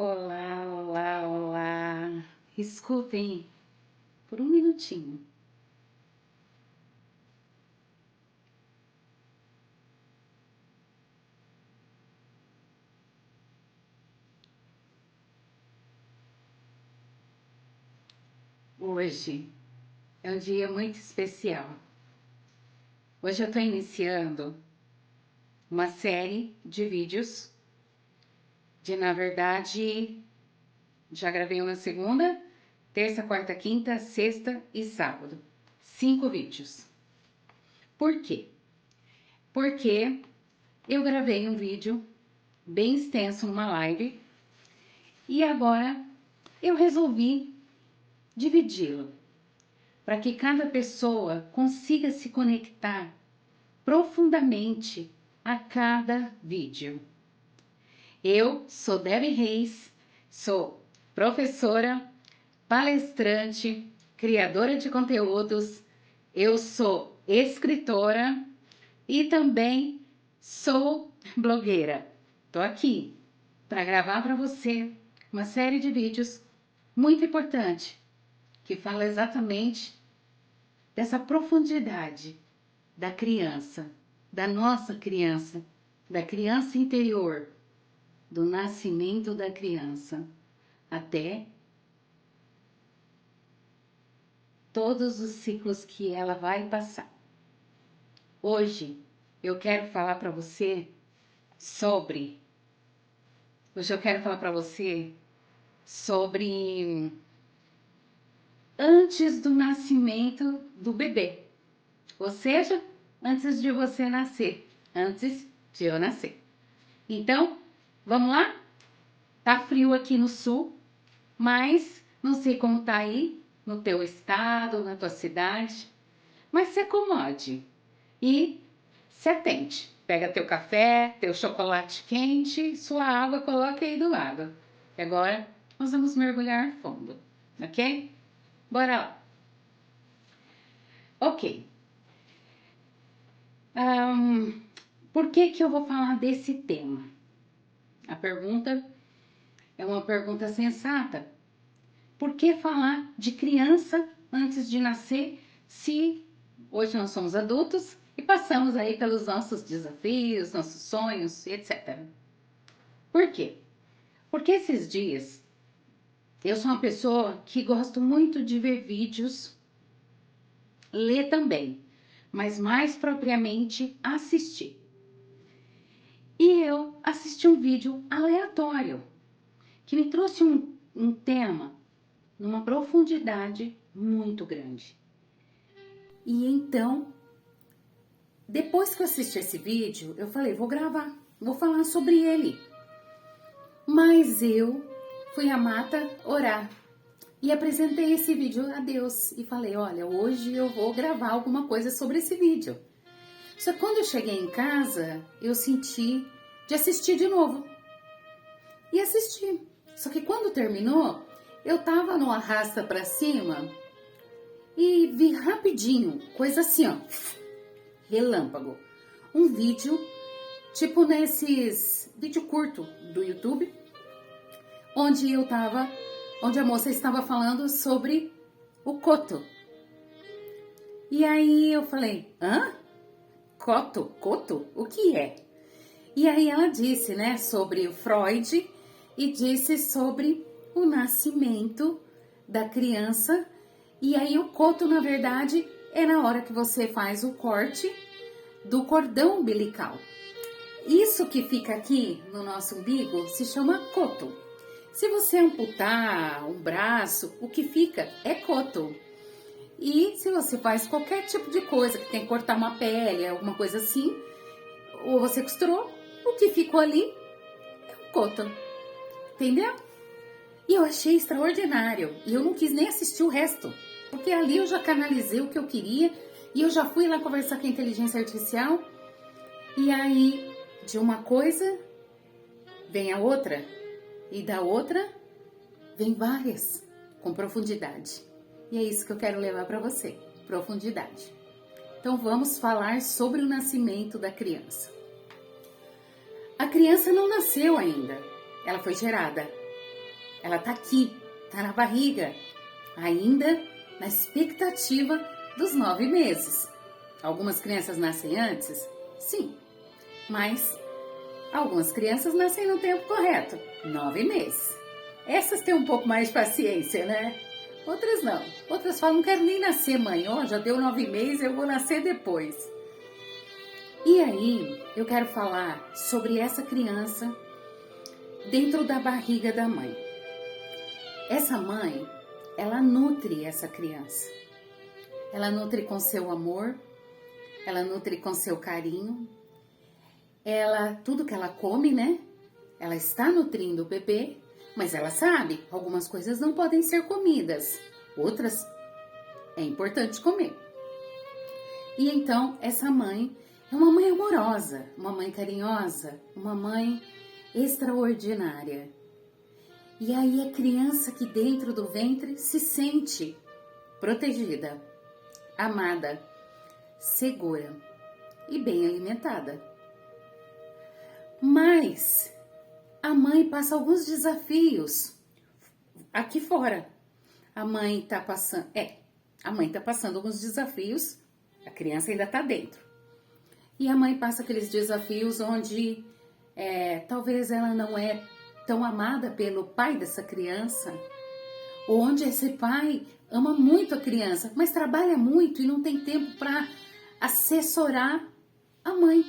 Olá, olá, olá. Escutem por um minutinho. Hoje é um dia muito especial. Hoje eu estou iniciando uma série de vídeos na verdade, já gravei uma segunda, terça, quarta, quinta, sexta e sábado. 5 vídeos. Por quê? Porque eu gravei um vídeo bem extenso numa live e agora eu resolvi dividi-lo para que cada pessoa consiga se conectar profundamente a cada vídeo. Eu sou Debbie Reis, sou professora, palestrante, criadora de conteúdos, eu sou escritora e também sou blogueira. Estou aqui para gravar para você uma série de vídeos muito importante que fala exatamente dessa profundidade da criança, da nossa criança, da criança interior, do nascimento da criança até todos os ciclos que ela vai passar. Hoje eu quero falar para você sobre antes do nascimento do bebê. Ou seja, antes de você nascer, antes de eu nascer. Então, vamos lá? Tá frio aqui no sul, mas não sei como tá aí no teu estado, na tua cidade. Mas se acomode e se atente. Pega teu café, teu chocolate quente, sua água, coloca aí do lado. E agora nós vamos mergulhar fundo, ok? Bora lá. Ok. Por que eu vou falar desse tema? A pergunta é uma pergunta sensata. Por que falar de criança antes de nascer se hoje nós somos adultos e passamos aí pelos nossos desafios, nossos sonhos, etc. Por quê? Porque esses dias eu sou uma pessoa que gosto muito de ver vídeos, ler também, mas mais propriamente assistir. E eu assisti um vídeo aleatório que me trouxe um tema numa profundidade muito grande. E então, depois que eu assisti esse vídeo, eu falei, vou gravar, vou falar sobre ele. Mas eu fui à mata orar e apresentei esse vídeo a Deus e falei, olha, hoje eu vou gravar alguma coisa sobre esse vídeo. Só que quando eu cheguei em casa, eu senti de assistir de novo. E assisti. Só que quando terminou, eu tava no arrasta pra cima e vi rapidinho, coisa assim, ó, relâmpago. Um vídeo, tipo nesses vídeo curto do YouTube, onde a moça estava falando sobre o coto. E aí eu falei, hã? Coto? Coto? O que é? E aí ela disse, né, sobre o Freud e disse sobre o nascimento da criança. E aí o coto, na verdade, é na hora que você faz o corte do cordão umbilical. Isso que fica aqui no nosso umbigo se chama coto. Se você amputar um braço, o que fica é coto. E se você faz qualquer tipo de coisa, que tem que cortar uma pele, alguma coisa assim, ou você costurou, o que ficou ali é o coto. Entendeu? E eu achei extraordinário. E eu não quis nem assistir o resto. Porque ali eu já canalizei o que eu queria. E eu já fui lá conversar com a inteligência artificial. E aí, de uma coisa, vem a outra. E da outra, vem várias. Com profundidade. E é isso que eu quero levar para você. Profundidade. Então vamos falar sobre o nascimento da criança. A criança não nasceu ainda. Ela foi gerada. ela tá aqui, tá na barriga, ainda na expectativa dos 9 meses. Algumas crianças nascem antes? Sim, mas algumas crianças nascem no tempo correto, 9 meses. Essas têm um pouco mais de paciência, né? Outras não. Outras falam, não quero nem nascer, mãe. Ó, já deu 9 meses, eu vou nascer depois. E aí, eu quero falar sobre essa criança dentro da barriga da mãe. Essa mãe, ela nutre essa criança. Ela nutre com seu amor, ela nutre com seu carinho. Tudo que ela come, né? Ela está nutrindo o bebê, mas ela sabe, algumas coisas não podem ser comidas, outras é importante comer. E então, essa mãe é uma mãe amorosa, uma mãe carinhosa, uma mãe extraordinária. E aí a criança que dentro do ventre se sente protegida, amada, segura e bem alimentada. Mas a mãe passa alguns desafios aqui fora. A mãe tá passando alguns desafios, a criança ainda tá dentro. E a mãe passa aqueles desafios onde talvez ela não é tão amada pelo pai dessa criança, ou onde esse pai ama muito a criança, mas trabalha muito e não tem tempo para assessorar a mãe,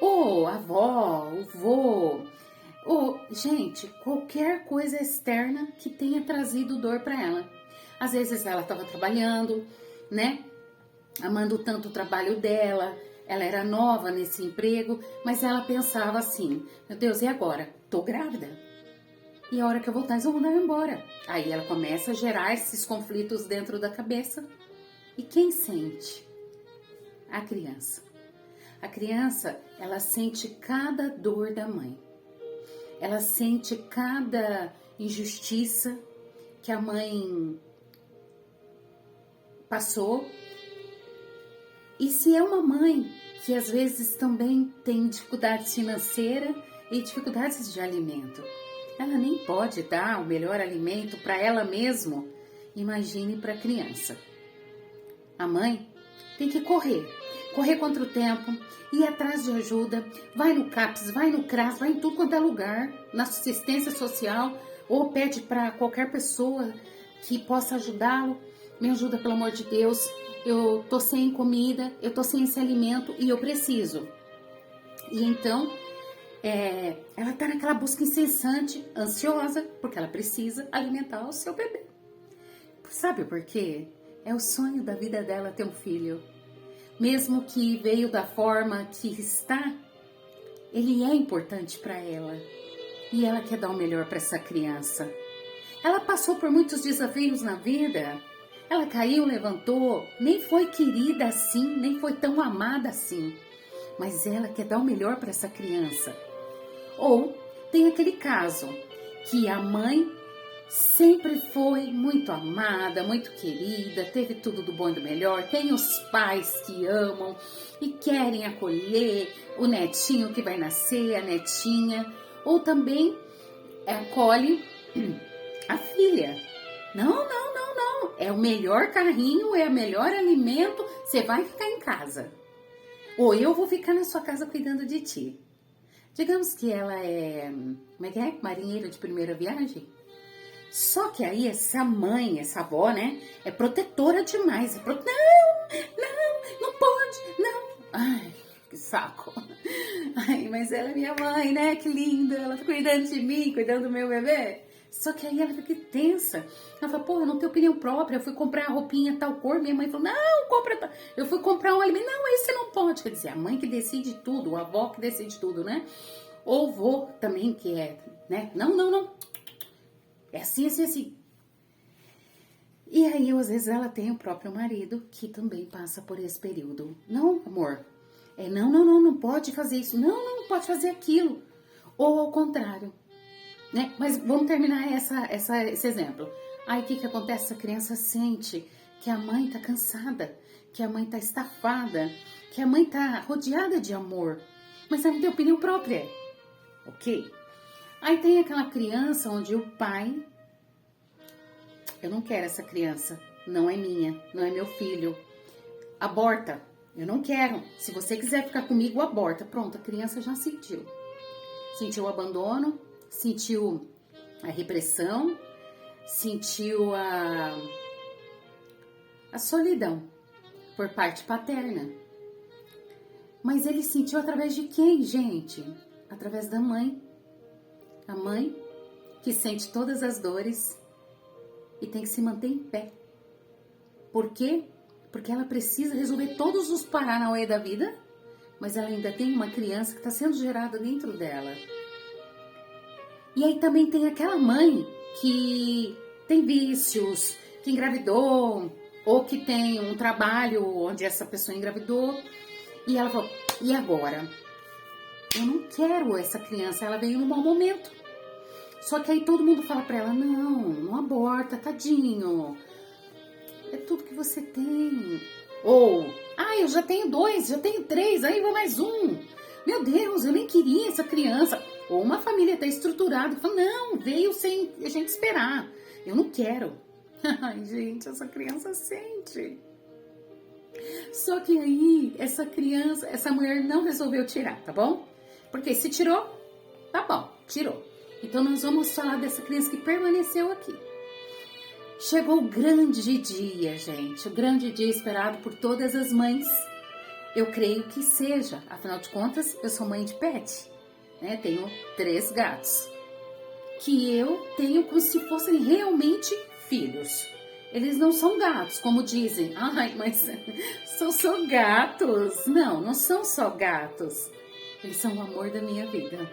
ou a avó, o vô, ou, gente, qualquer coisa externa que tenha trazido dor para ela. Às vezes ela estava trabalhando, né, amando tanto o trabalho dela, ela era nova nesse emprego, mas ela pensava assim, meu Deus, e agora? Tô grávida. E a hora que eu voltar, eles vão mandar eu embora. Aí ela começa a gerar esses conflitos dentro da cabeça. E quem sente? A criança. A criança, ela sente cada dor da mãe. Ela sente cada injustiça que a mãe passou. E se é uma mãe que às vezes também tem dificuldades financeiras e dificuldades de alimento, ela nem pode dar o melhor alimento para ela mesma, imagine para a criança. A mãe tem que correr contra o tempo, ir atrás de ajuda, vai no CAPS, vai no CRAS, vai em tudo quanto é lugar, na assistência social, ou pede para qualquer pessoa que possa ajudá-lo, me ajuda pelo amor de Deus, eu tô sem comida, eu tô sem esse alimento e eu preciso. E então, ela tá naquela busca incessante, ansiosa, porque ela precisa alimentar o seu bebê. Sabe por quê? É o sonho da vida dela ter um filho. Mesmo que veio da forma que está, ele é importante para ela. E ela quer dar o melhor para essa criança. Ela passou por muitos desafios na vida. Ela caiu, levantou, nem foi querida assim, nem foi tão amada assim. Mas ela quer dar o melhor para essa criança. Ou tem aquele caso que a mãe sempre foi muito amada, muito querida, teve tudo do bom e do melhor, tem os pais que amam e querem acolher o netinho que vai nascer, a netinha, ou também acolhe a filha. Não, é o melhor carrinho, é o melhor alimento, você vai ficar em casa. Ou eu vou ficar na sua casa cuidando de ti. Digamos que ela é, marinheira de primeira viagem. Só que aí essa mãe, essa avó, né, é protetora demais. Não pode, não. Ai, que saco. Ai, mas ela é minha mãe, né, que linda. Ela tá cuidando de mim, cuidando do meu bebê. Só que aí ela fica tensa. Ela fala, pô, eu não tenho opinião própria. Eu fui comprar a roupinha tal cor. Minha mãe falou, não, compra tal. Eu fui comprar um alimento. Não, esse não pode. Quer dizer, a mãe que decide tudo, a avó que decide tudo, né? Ou o vô também, que é, né? Não. É assim. E aí, às vezes, ela tem o próprio marido que também passa por esse período. Não, amor. Não pode fazer isso. Não pode fazer aquilo. Ou ao contrário. Né? Mas vamos terminar esse exemplo. Aí o que acontece? Essa criança sente que a mãe tá cansada, que a mãe tá estafada, que a mãe tá rodeada de amor, mas ela não tem opinião própria, ok? Aí tem aquela criança onde o pai, eu não quero essa criança, não é minha, não é meu filho, aborta, eu não quero, se você quiser ficar comigo, aborta. Pronto, a criança já sentiu o abandono, sentiu a repressão, sentiu a solidão por parte paterna. Mas ele sentiu através de quem, gente? Através da mãe. A mãe que sente todas as dores e tem que se manter em pé. Por quê? Porque ela precisa resolver todos os paranauê da vida, mas ela ainda tem uma criança que está sendo gerada dentro dela. E aí também tem aquela mãe que tem vícios, que engravidou, ou que tem um trabalho onde essa pessoa engravidou, e ela falou, e agora? Eu não quero essa criança, ela veio no mau momento. Só que aí todo mundo fala pra ela, não aborta, tadinho. É tudo que você tem. Ou, eu já tenho 2, já tenho 3, aí vai mais um. Meu Deus, eu nem queria essa criança. Ou uma família até estruturada, fala, não, veio sem a gente esperar. Eu não quero. Ai, gente, essa criança sente. Só que aí, essa mulher não resolveu tirar, tá bom? Porque se tirou, tá bom, tirou. Então nós vamos falar dessa criança que permaneceu aqui. Chegou o grande dia, gente, o grande dia esperado por todas as mães. Eu creio que seja, afinal de contas, eu sou mãe de pet, né? Tenho 3 gatos, que eu tenho como se fossem realmente filhos. Eles não são gatos, como dizem. Ai, mas são só gatos. Não são só gatos. Eles são o amor da minha vida.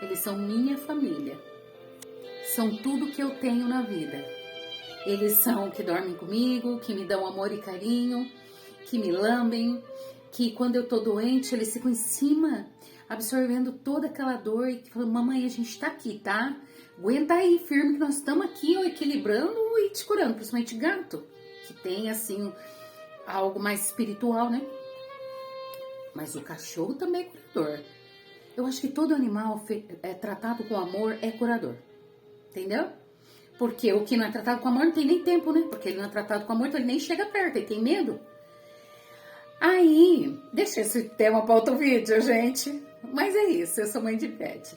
Eles são minha família. São tudo que eu tenho na vida. Eles são que dormem comigo, que me dão amor e carinho, que me lambem, que quando eu tô doente, eles ficam em cima, absorvendo toda aquela dor e falam, mamãe, a gente tá aqui, tá? Aguenta aí, firme, que nós estamos aqui, ó, equilibrando e te curando, principalmente gato, que tem, assim, algo mais espiritual, né? Mas o cachorro também é curador. Eu acho que todo animal tratado com amor é curador, entendeu? Porque o que não é tratado com amor não tem nem tempo, né? Porque ele não é tratado com amor, então ele nem chega perto, ele tem medo. Aí, deixa esse tema para outro vídeo, gente. Mas é isso, eu sou mãe de pet.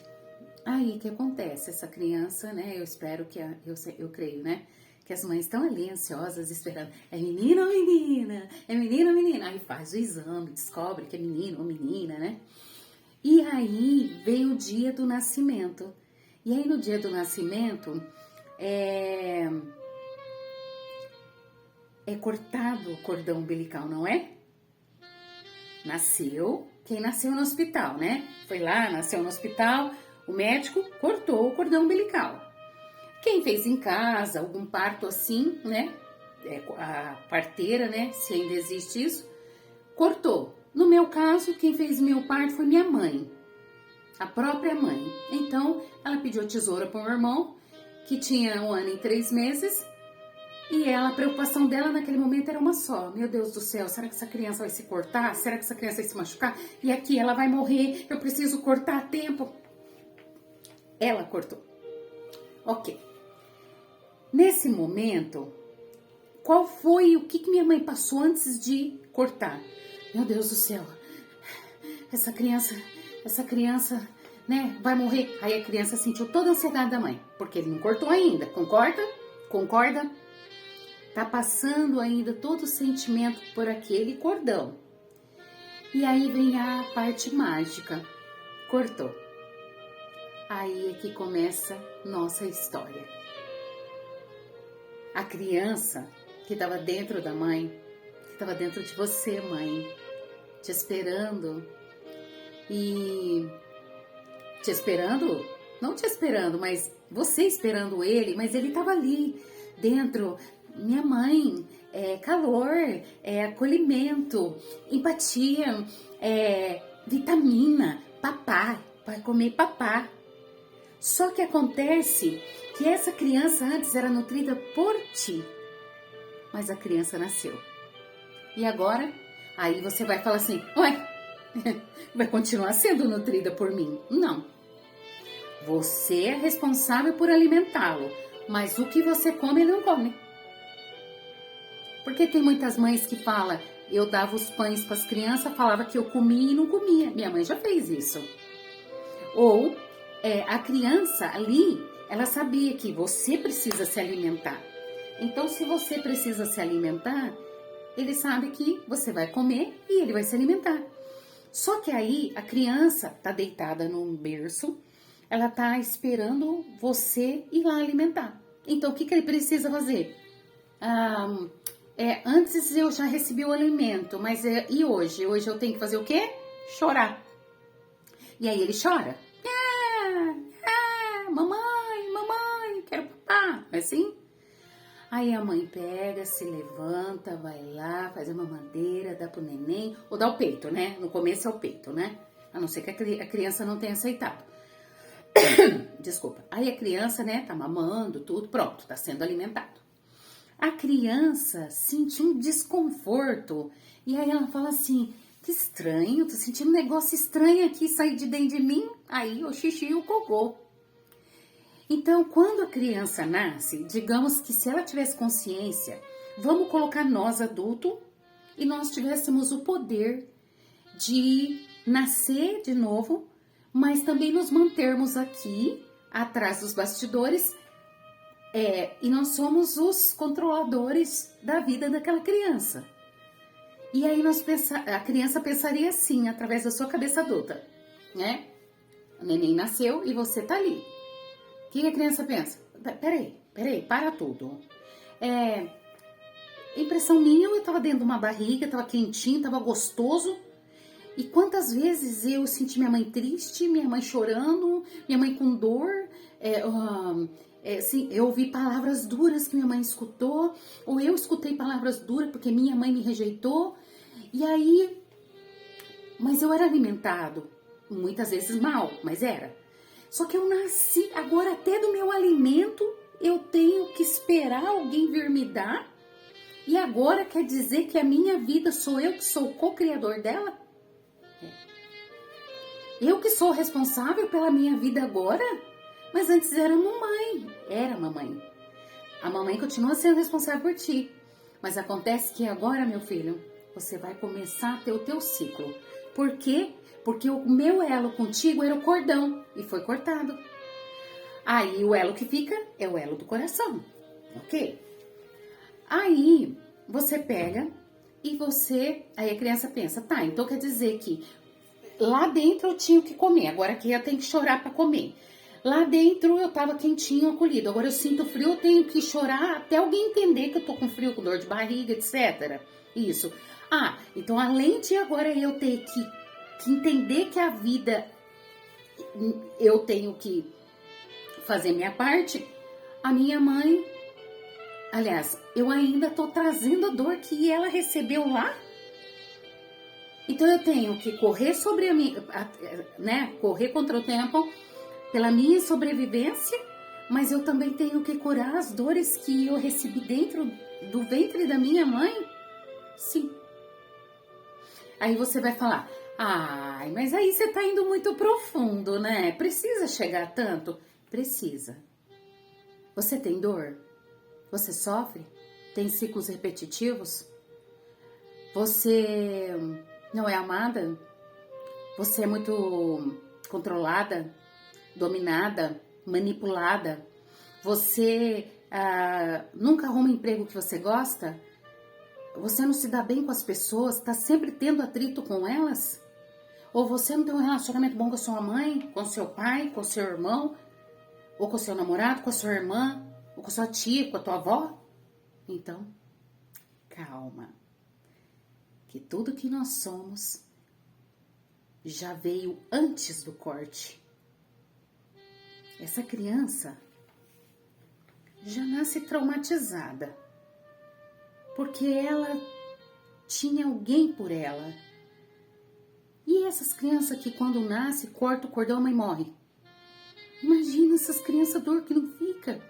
Aí, o que acontece? Essa criança, né? Eu espero que, eu creio, né? Que as mães estão ali ansiosas, esperando. É menino ou menina? É menino ou menina? Aí faz o exame, descobre que é menino ou menina, né? E aí, veio o dia do nascimento. E aí, no dia do nascimento, é cortado o cordão umbilical, não é? Quem nasceu no hospital, né? Foi lá, nasceu no hospital, o médico cortou o cordão umbilical. Quem fez em casa, algum parto assim, né? A parteira, né? Se ainda existe isso, cortou. No meu caso, quem fez meu parto foi minha mãe, a própria mãe. Então, ela pediu a tesoura para o meu irmão, que tinha 1 ano e 3 meses, e a preocupação dela naquele momento era uma só. Meu Deus do céu, será que essa criança vai se cortar? Será que essa criança vai se machucar? E aqui ela vai morrer, eu preciso cortar a tempo. Ela cortou. Ok. Nesse momento, o que minha mãe passou antes de cortar? Meu Deus do céu, essa criança, né, vai morrer. Aí a criança sentiu toda a ansiedade da mãe, porque ele não cortou ainda, concorda? Concorda? Tá passando ainda todo o sentimento por aquele cordão. E aí vem a parte mágica. Cortou. Aí é que começa nossa história. A criança que estava dentro da mãe, que estava dentro de você, mãe, te esperando. E te esperando, não te esperando, mas você esperando ele, mas ele estava ali dentro. Minha mãe, calor, acolhimento, empatia, vitamina, papá, vai comer papá. Só que acontece que essa criança antes era nutrida por ti, mas a criança nasceu. E agora, aí você vai falar assim, ué, vai continuar sendo nutrida por mim? Não. Você é responsável por alimentá-lo, mas o que você come, ele não come. Porque tem muitas mães que falam, eu dava os pães para as crianças, falava que eu comia e não comia. Minha mãe já fez isso. Ou a criança ali, ela sabia que você precisa se alimentar. Então, se você precisa se alimentar, ele sabe que você vai comer e ele vai se alimentar. Só que aí a criança tá deitada num berço, ela tá esperando você ir lá alimentar. Então, o que ele precisa fazer? Antes eu já recebi o alimento, mas e hoje? Hoje eu tenho que fazer o quê? Chorar. E aí ele chora. Mamãe, quero papá. É assim? Aí a mãe pega, se levanta, vai lá, faz a mamadeira, dá pro neném, ou dá o peito, né? No começo é o peito, né? A não ser que a criança não tenha aceitado. Desculpa. Aí a criança, né, tá mamando, tudo, pronto, tá sendo alimentado. A criança sente um desconforto, e aí ela fala assim, que estranho, tô sentindo um negócio estranho aqui sair de dentro de mim, aí o xixi e o cocô. Então, quando a criança nasce, digamos que se ela tivesse consciência, vamos colocar nós adultos e nós tivéssemos o poder de nascer de novo, mas também nos mantermos aqui, atrás dos bastidores, e nós somos os controladores da vida daquela criança. E aí a criança pensaria assim, através da sua cabeça adulta, né? O neném nasceu e você tá ali. O que a criança pensa? Peraí, para tudo. Impressão minha, eu tava dentro de uma barriga, tava quentinho, tava gostoso. E quantas vezes eu senti minha mãe triste, minha mãe chorando, minha mãe com dor. Eu ouvi palavras duras que minha mãe escutou, ou eu escutei palavras duras porque minha mãe me rejeitou. E aí, mas eu era alimentado, muitas vezes mal, mas era. Só que eu nasci, agora até do meu alimento eu tenho que esperar alguém vir me dar. E agora quer dizer que a minha vida sou eu que sou o co-criador dela? Eu que sou responsável pela minha vida agora? Mas antes era mamãe. A mamãe continua sendo responsável por ti. Mas acontece que agora, meu filho, você vai começar a ter o teu ciclo. Por quê? Porque o meu elo contigo era o cordão e foi cortado. Aí o elo que fica é o elo do coração, ok? Aí você pega e aí a criança pensa, tá, então quer dizer que lá dentro eu tinha que comer, agora aqui eu tenho que chorar para comer. Lá dentro eu tava quentinho, acolhido, agora eu sinto frio, eu tenho que chorar até alguém entender que eu tô com frio, com dor de barriga, etc. Isso. Então além de agora eu ter que entender que a vida, eu tenho que fazer minha parte, a minha mãe, aliás, eu ainda tô trazendo a dor que ela recebeu lá. Então eu tenho que correr sobre a minha, correr contra o tempo pela minha sobrevivência, mas eu também tenho que curar as dores que eu recebi dentro do ventre da minha mãe. Sim. Aí você vai falar, mas aí você tá indo muito profundo, né? Precisa chegar tanto? Precisa. Você tem dor? Você sofre? Tem ciclos repetitivos? Você não é amada? Você é muito controlada, dominada, manipulada? Você nunca arruma emprego que você gosta? Você não se dá bem com as pessoas? Está sempre tendo atrito com elas? Ou você não tem um relacionamento bom com a sua mãe, com seu pai, com seu irmão? Ou com seu namorado, com a sua irmã? Ou com a sua tia, com a tua avó? Então, calma. Que tudo que nós somos já veio antes do corte. Essa criança já nasce traumatizada. Porque ela tinha alguém por ela. E essas crianças que quando nasce, corta o cordão, a mãe morre. Imagina essas crianças, a dor que não fica.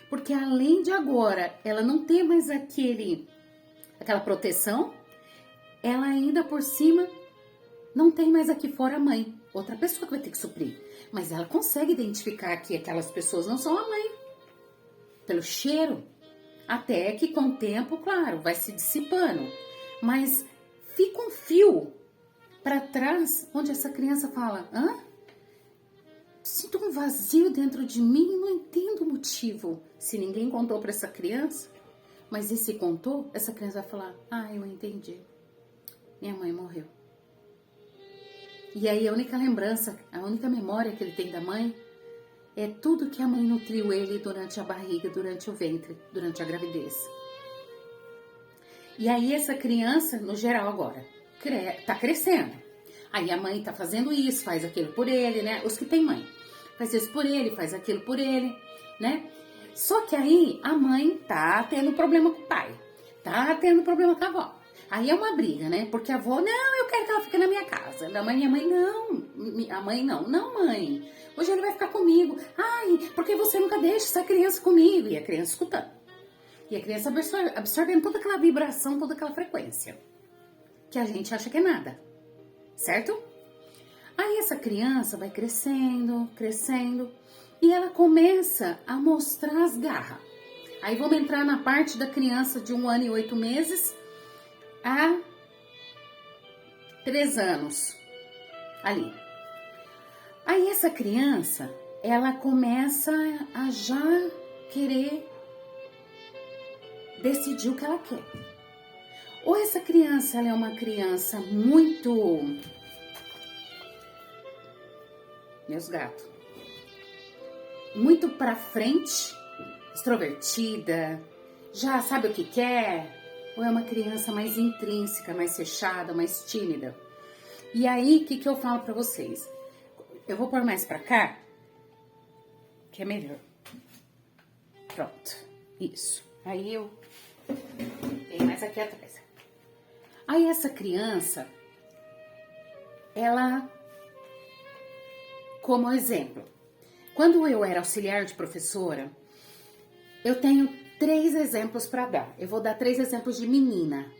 Porque além de agora, ela não ter mais aquela proteção, ela ainda por cima não tem mais aqui fora a mãe. outra pessoa que vai ter que suprir. Mas ela consegue identificar que aquelas pessoas não são a mãe, pelo cheiro. Até que com o tempo, claro, vai se dissipando. Mas fica um fio para trás, onde essa criança fala, sinto um vazio dentro de mim e não entendo o motivo. Se ninguém contou para essa criança, mas e se contou, essa criança vai falar, eu entendi. Minha mãe morreu. E aí a única lembrança, a única memória que ele tem da mãe é tudo que a mãe nutriu ele durante a barriga, durante o ventre, durante a gravidez. E aí essa criança, no geral agora, tá crescendo. Aí a mãe tá fazendo isso, faz aquilo por ele, né? Os que têm mãe. Faz isso por ele, faz aquilo por ele, né? Só que aí a mãe tá tendo problema com o pai. Tá tendo problema com a avó. Aí é uma briga, né? Porque a avó, não, eu quero que ela fique na minha casa. Minha mãe, não. A mãe, não. Não, mãe. Hoje ele vai ficar comigo. Porque você nunca deixa essa criança comigo? E a criança escutando. E a criança absorvendo toda aquela vibração, toda aquela frequência. Que a gente acha que é nada. Certo? Aí essa criança vai crescendo, crescendo. E ela começa a mostrar as garras. Aí vamos entrar na parte da criança de 1 ano e 8 meses a 3 anos. Ali. Aí essa criança, ela começa a já querer decidir o que ela quer. Ou essa criança, ela é uma criança muito... Meus gatos. Muito pra frente, extrovertida, já sabe o que quer, ou é uma criança mais intrínseca, mais fechada, mais tímida. E aí, o que eu falo pra vocês? Eu vou pôr mais pra cá, que é melhor. Pronto, isso. Aí eu tenho mais aqui atrás. Aí essa criança, ela, como exemplo, quando eu era auxiliar de professora, eu tenho 3 exemplos para dar. Eu vou dar 3 exemplos de menina.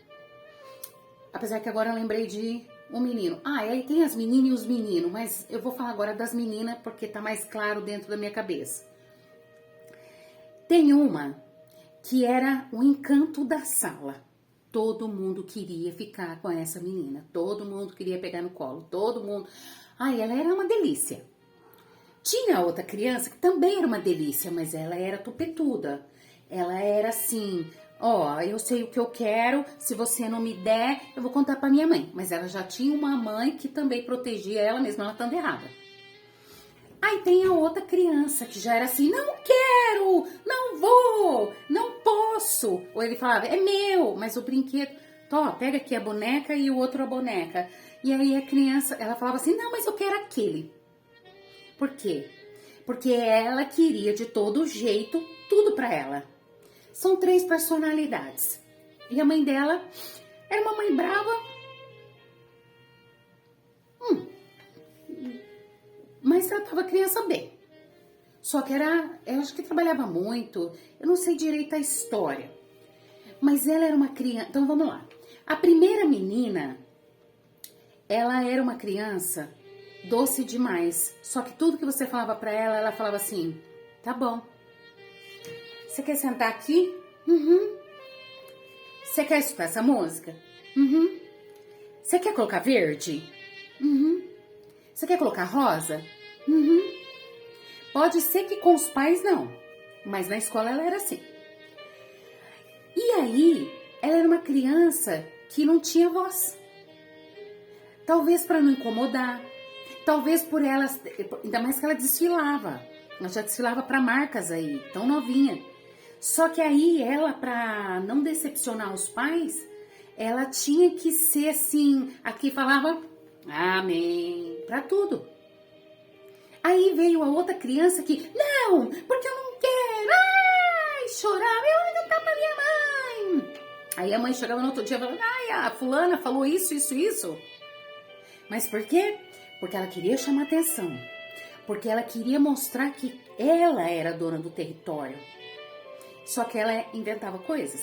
Apesar que agora eu lembrei de um menino. E aí tem as meninas e os meninos, mas eu vou falar agora das meninas porque tá mais claro dentro da minha cabeça. Tem uma que era o encanto da sala. Todo mundo queria ficar com essa menina. Todo mundo queria pegar no colo. Todo mundo... ela era uma delícia. Tinha outra criança que também era uma delícia, mas ela era tupetuda. Ela era assim, eu sei o que eu quero, se você não me der, eu vou contar pra minha mãe. Mas ela já tinha uma mãe que também protegia ela mesma, ela estando errada. Aí tem a outra criança que já era assim, não quero, não vou, não posso. Ou ele falava, é meu, mas o brinquedo, pega aqui a boneca e o outro a boneca. E aí a criança, ela falava assim, não, mas eu quero aquele. Por quê? Porque ela queria de todo jeito tudo pra ela. São 3 personalidades. E a mãe dela era uma mãe brava. Mas tratava a criança bem. Só que eu acho que trabalhava muito. Eu não sei direito a história. Mas ela era uma criança... Então vamos lá. A primeira menina, ela era uma criança... doce demais. Só que tudo que você falava pra ela, ela falava assim, tá bom. Você quer sentar aqui? Você quer escutar essa música? Você quer colocar verde? Você quer colocar rosa? Pode ser que com os pais não, mas na escola ela era assim. E aí, ela era uma criança que não tinha voz. Talvez para não incomodar, talvez por ela, ainda mais que ela desfilava. Ela já desfilava para marcas aí, tão novinha. Só que aí ela, para não decepcionar os pais, ela tinha que ser assim, aqui falava amém, para tudo. Aí veio a outra criança que, não, porque eu não quero, chorava, eu ainda tá pra minha mãe. Aí a mãe chegava no outro dia e falava, a fulana falou isso. Mas por quê? Porque ela queria chamar atenção. Porque ela queria mostrar que ela era dona do território. Só que ela inventava coisas.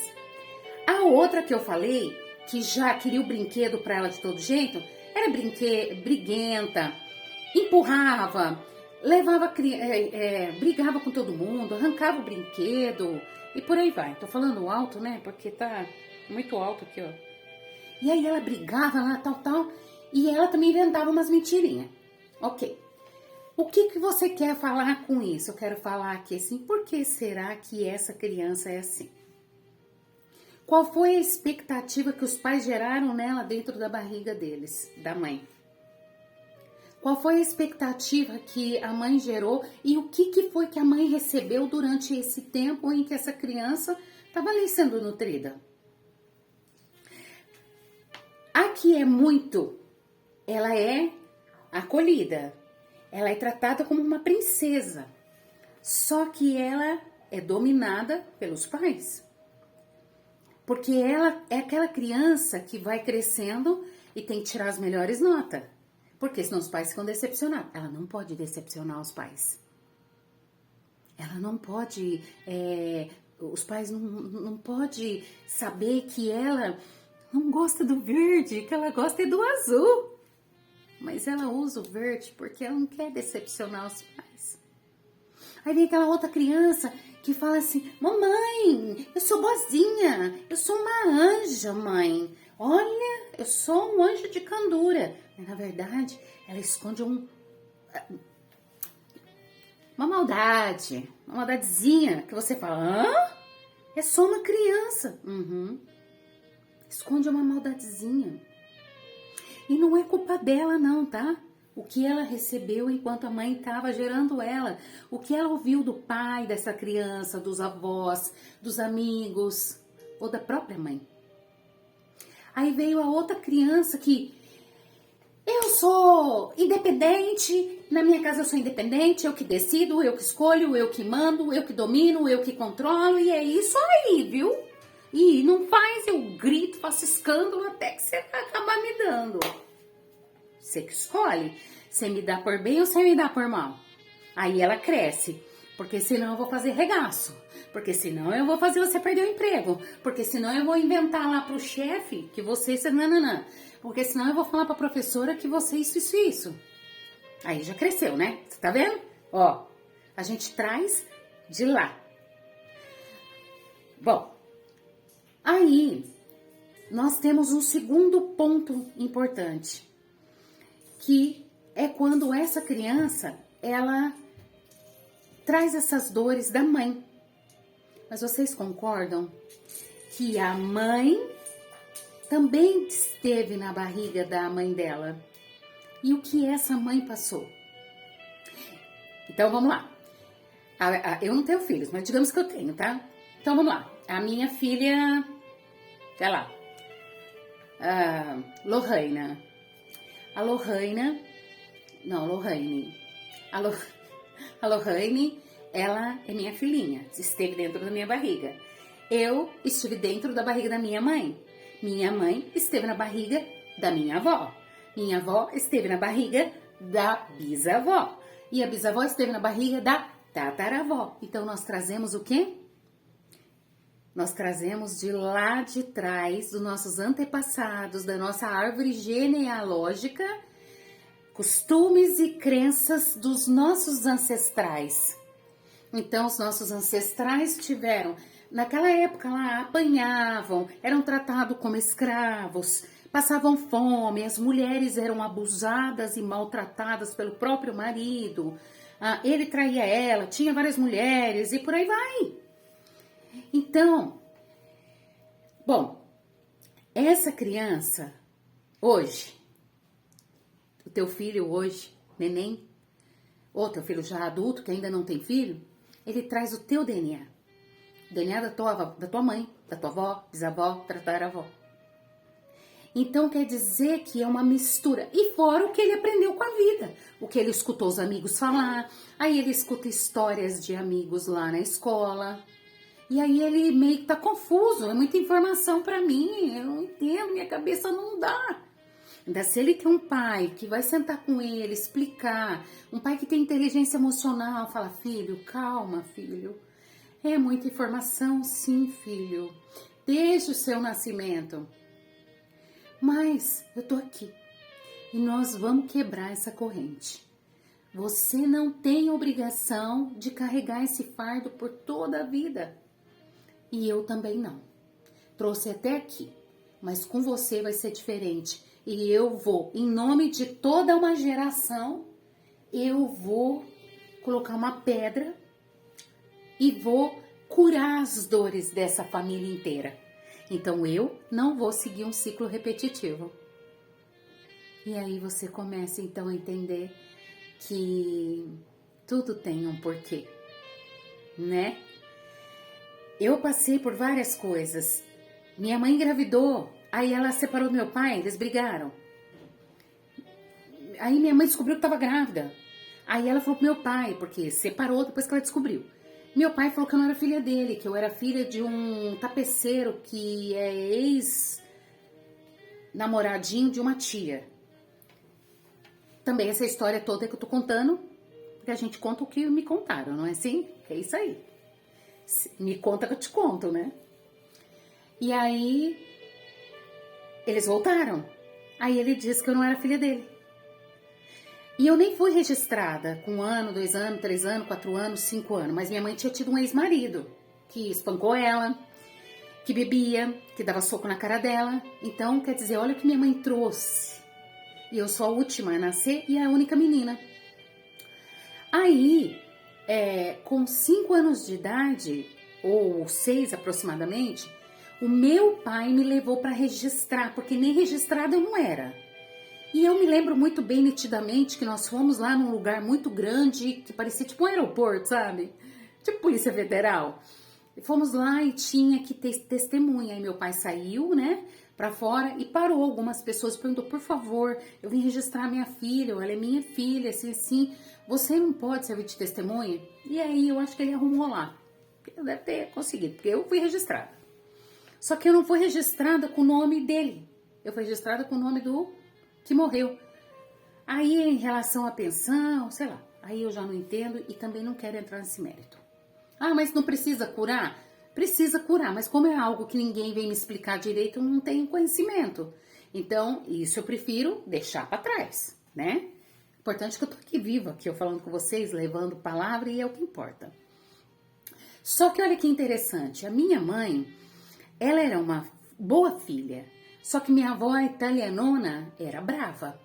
A outra que eu falei, que já queria o brinquedo pra ela de todo jeito, era briguenta, empurrava, levava, brigava com todo mundo, arrancava o brinquedo e por aí vai. Tô falando alto, né? Porque tá muito alto aqui, ó. E aí ela brigava lá, tal, e ela também inventava umas mentirinhas. Ok. O que você quer falar com isso? Eu quero falar aqui assim, por que será que essa criança é assim? Qual foi a expectativa que os pais geraram nela dentro da barriga deles, da mãe? Qual foi a expectativa que a mãe gerou e o que foi que a mãe recebeu durante esse tempo em que essa criança estava ali sendo nutrida? A que é muito, ela é acolhida, ela é tratada como uma princesa, só que ela é dominada pelos pais. Porque ela é aquela criança que vai crescendo e tem que tirar as melhores notas. Porque senão os pais ficam decepcionados. Ela não pode decepcionar os pais. Ela não pode... os pais não podem saber que ela não gosta do verde, que ela gosta é do azul. Mas ela usa o verde porque ela não quer decepcionar os pais. Aí vem aquela outra criança que fala assim, mamãe, eu sou boazinha, eu sou uma anja, mãe. Olha, eu sou um anjo de candura. Mas, na verdade, ela esconde uma maldadezinha, que você fala, hã? É só uma criança. Uhum. Esconde uma maldadezinha. E não é culpa dela não, tá? O que ela recebeu enquanto a mãe estava gerando ela. O que ela ouviu do pai dessa criança, dos avós, dos amigos ou da própria mãe. Aí veio a outra criança que... Eu sou independente, na minha casa eu sou independente, eu que decido, eu que escolho, eu que mando, eu que domino, eu que controlo. E é isso aí, viu? E não faz, eu grito, faço escândalo até que você vai acabar me dando. Você que escolhe. Você me dá por bem ou você me dá por mal? Aí ela cresce. Porque senão eu vou fazer regaço. Porque senão eu vou fazer você perder o emprego. Porque senão eu vou inventar lá pro chefe que você... Nananã. Porque senão eu vou falar pra professora que você isso. Aí já cresceu, né? Você tá vendo? Ó, a gente traz de lá. Bom, aí nós temos um segundo ponto importante. Que é quando essa criança, ela traz essas dores da mãe. Mas vocês concordam que a mãe também esteve na barriga da mãe dela? E o que essa mãe passou? Então vamos lá. Eu não tenho filhos, mas digamos que eu tenho, tá? Então vamos lá. A minha filha, sei lá, a Lohane. A Lohane, ela é minha filhinha, esteve dentro da minha barriga. Eu estive dentro da barriga da minha mãe. Minha mãe esteve na barriga da minha avó. Minha avó esteve na barriga da bisavó. E a bisavó esteve na barriga da tataravó. Então nós trazemos o quê? Nós trazemos de lá de trás, dos nossos antepassados, da nossa árvore genealógica, costumes e crenças dos nossos ancestrais. Então, os nossos ancestrais tiveram, naquela época lá, apanhavam, eram tratados como escravos, passavam fome, as mulheres eram abusadas e maltratadas pelo próprio marido, ele traía ela, tinha várias mulheres e por aí vai. Então, bom, essa criança, hoje, o teu filho hoje, neném, ou teu filho já adulto, que ainda não tem filho, ele traz o teu DNA. O DNA da tua mãe, da tua avó, bisavó, tataravó. Então quer dizer que é uma mistura. E fora o que ele aprendeu com a vida. O que ele escutou os amigos falar. Aí ele escuta histórias de amigos lá na escola. E aí ele meio que tá confuso. É muita informação pra mim. Eu não entendo, minha cabeça não dá. Ainda se ele tem um pai que vai sentar com ele, explicar. Um pai que tem inteligência emocional. Fala, filho, calma, filho. É muita informação, sim, filho. Desde o seu nascimento. Mas eu tô aqui. E nós vamos quebrar essa corrente. Você não tem obrigação de carregar esse fardo por toda a vida. E eu também não. Trouxe até aqui, mas com você vai ser diferente. E eu vou, em nome de toda uma geração, eu vou colocar uma pedra e vou curar as dores dessa família inteira. Então eu não vou seguir um ciclo repetitivo. E aí você começa então a entender que tudo tem um porquê, né? Eu passei por várias coisas. Minha mãe engravidou, aí ela separou do meu pai, eles brigaram. Aí minha mãe descobriu que estava grávida. Aí ela falou pro meu pai, porque separou depois que ela descobriu. Meu pai falou que eu não era filha dele, que eu era filha de um tapeceiro que é ex-namoradinho de uma tia. Também essa história toda que eu tô contando, porque a gente conta o que me contaram, não é assim? É isso aí. Me conta que eu te conto, né? E aí, eles voltaram. Aí ele disse que eu não era filha dele. E eu nem fui registrada com 1 ano, 2 anos, 3 anos, 4 anos, 5 anos. Mas minha mãe tinha tido um ex-marido que espancou ela, que bebia, que dava soco na cara dela. Então, quer dizer, olha o que minha mãe trouxe. E eu sou a última a nascer e a única menina. Aí, com 5 anos de idade, ou 6 aproximadamente, o meu pai me levou para registrar, porque nem registrada eu não era. E eu me lembro muito bem, nitidamente, que nós fomos lá num lugar muito grande, que parecia tipo um aeroporto, sabe? Tipo Polícia Federal. Fomos lá e tinha que ter testemunha. Aí meu pai saiu, né, pra fora e parou. Algumas pessoas perguntou, por favor, eu vim registrar minha filha, ela é minha filha, assim, assim. Você não pode servir de testemunha? E aí eu acho que ele arrumou lá. Ele deve ter conseguido, porque eu fui registrada. Só que eu não fui registrada com o nome dele. Eu fui registrada com o nome do que morreu. Aí, em relação à pensão, sei lá, aí eu já não entendo e também não quero entrar nesse mérito. Ah, mas não precisa curar? Precisa curar, mas como é algo que ninguém vem me explicar direito, eu não tenho conhecimento. Então, isso eu prefiro deixar para trás, né? Importante que eu tô aqui viva, aqui eu falando com vocês, levando palavra e é o que importa. Só que olha que interessante, a minha mãe, ela era uma boa filha, só que minha avó italianona era brava.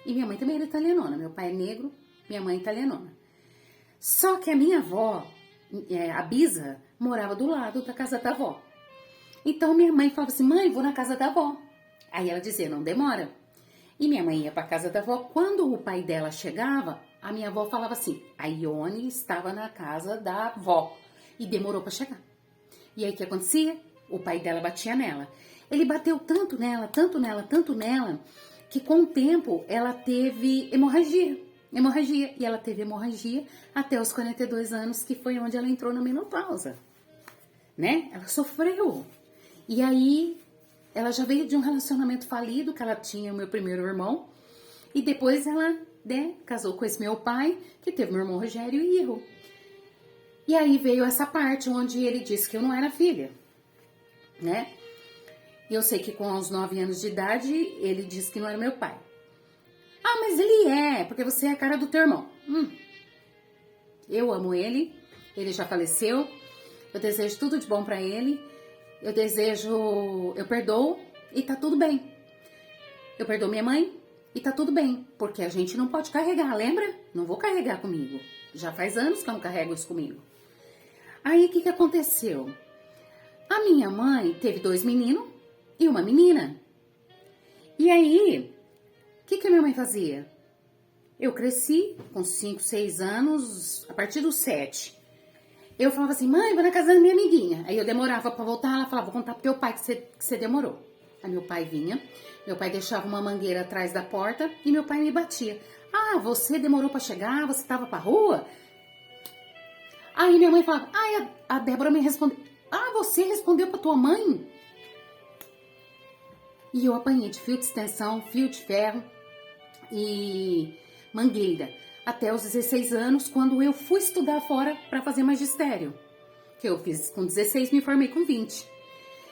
E minha mãe também era italianona, meu pai é negro, minha mãe é italianona. Só que a minha avó, a Bisa, morava do lado da casa da avó. Então minha mãe falava assim, mãe, vou na casa da avó. Aí ela dizia, não demora. E minha mãe ia para casa da avó. Quando o pai dela chegava, a minha avó falava assim, a Ione estava na casa da avó e demorou para chegar. E aí o que acontecia? O pai dela batia nela. Ele bateu tanto nela, tanto nela, tanto nela, que com o tempo ela teve hemorragia. E ela teve hemorragia até os 42 anos, que foi onde ela entrou na menopausa. Né? Ela sofreu. E aí, ela já veio de um relacionamento falido, que ela tinha o meu primeiro irmão. E depois ela, né, casou com esse meu pai, que teve meu irmão Rogério e eu. E aí veio essa parte onde ele disse que eu não era filha, né? E eu sei que com os 9 anos de idade, ele disse que não era meu pai. Ah, mas ele é, porque você é a cara do teu irmão. Eu amo ele, ele já faleceu, eu desejo tudo de bom pra ele, eu perdoo e tá tudo bem. Eu perdoo minha mãe e tá tudo bem, porque a gente não pode carregar, lembra? Não vou carregar comigo. Já faz anos que eu não carrego isso comigo. Aí, o que aconteceu? A minha mãe teve 2 meninos e uma menina. E aí, o que a minha mãe fazia? Eu cresci com 5, 6 anos, a partir dos 7. Eu falava assim, mãe, vou na casa da minha amiguinha. Aí eu demorava pra voltar, ela falava, vou contar pro teu pai que você demorou. Aí meu pai vinha, meu pai deixava uma mangueira atrás da porta e meu pai me batia. Ah, você demorou pra chegar, você tava pra rua? Aí minha mãe falava, a Débora me respondeu. Ah, você respondeu pra tua mãe? E eu apanhei de fio de extensão, fio de ferro e mangueira. Até os 16 anos, quando eu fui estudar fora para fazer magistério. Que eu fiz com 16, me formei com 20.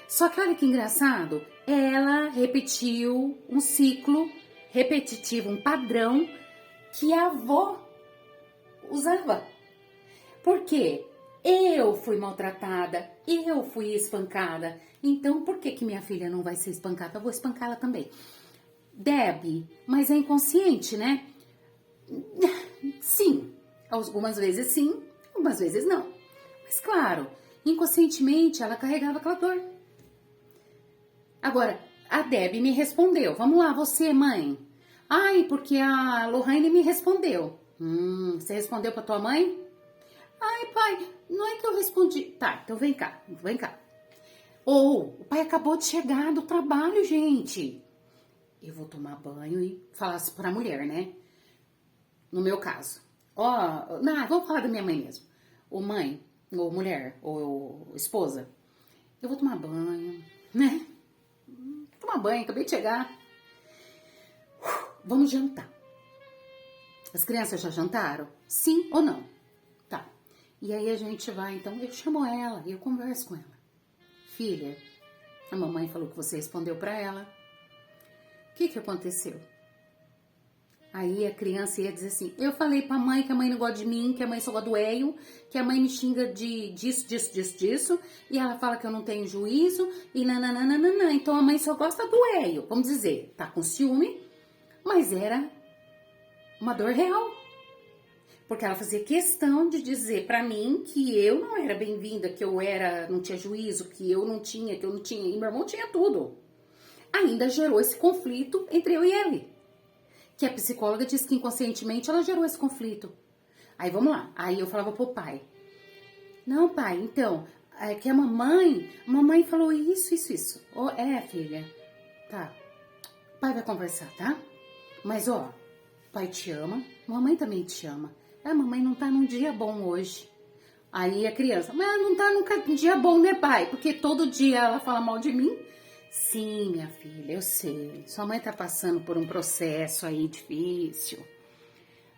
Só que olha que engraçado, ela repetiu um ciclo repetitivo, um padrão que a avó usava. Por quê? Eu fui maltratada, eu fui espancada. Então, por que que minha filha não vai ser espancada? Eu vou espancá-la também. Deb, mas é inconsciente, né? Sim. Algumas vezes sim, algumas vezes não. Mas claro, inconscientemente ela carregava aquela dor. Agora, a Deb me respondeu. Vamos lá, você, mãe. Ai, porque a Lohane me respondeu. Você respondeu pra tua mãe? Ai, pai, não é que eu respondi. Tá, então vem cá, vem cá. Ou, o pai acabou de chegar do trabalho, gente. Eu vou tomar banho e falar assim pra mulher, né? No meu caso. Ó, não, vamos falar da minha mãe mesmo. Ou mãe, ou mulher, ou esposa. Eu vou tomar banho, né? Tomar banho, acabei de chegar. Vamos jantar. As crianças já jantaram? Sim ou não? Tá. E aí a gente vai, então, eu chamo ela e eu converso com ela. Filha, a mamãe falou que você respondeu pra ela. O que aconteceu? Aí a criança ia dizer assim, eu falei pra mãe que a mãe não gosta de mim, que a mãe só gosta do Eio, que a mãe me xinga disso, e ela fala que eu não tenho juízo, e nananana, então a mãe só gosta do Eio, vamos dizer, tá com ciúme, mas era uma dor real. Porque ela fazia questão de dizer pra mim que eu não era bem-vinda, que eu não tinha juízo, que eu não tinha, e meu irmão tinha tudo. Ainda gerou esse conflito entre eu e ele. Que a psicóloga disse que inconscientemente ela gerou esse conflito. Aí vamos lá. Aí eu falava pro pai. Não, pai, então, é que a mamãe falou isso. Oh, filha. Tá. O pai vai conversar, tá? Mas, ó, pai te ama, mamãe também te ama. A mamãe não tá num dia bom hoje. Aí a criança, mas não tá num dia bom, né, pai? Porque todo dia ela fala mal de mim. Sim, minha filha, eu sei. Sua mãe tá passando por um processo aí difícil.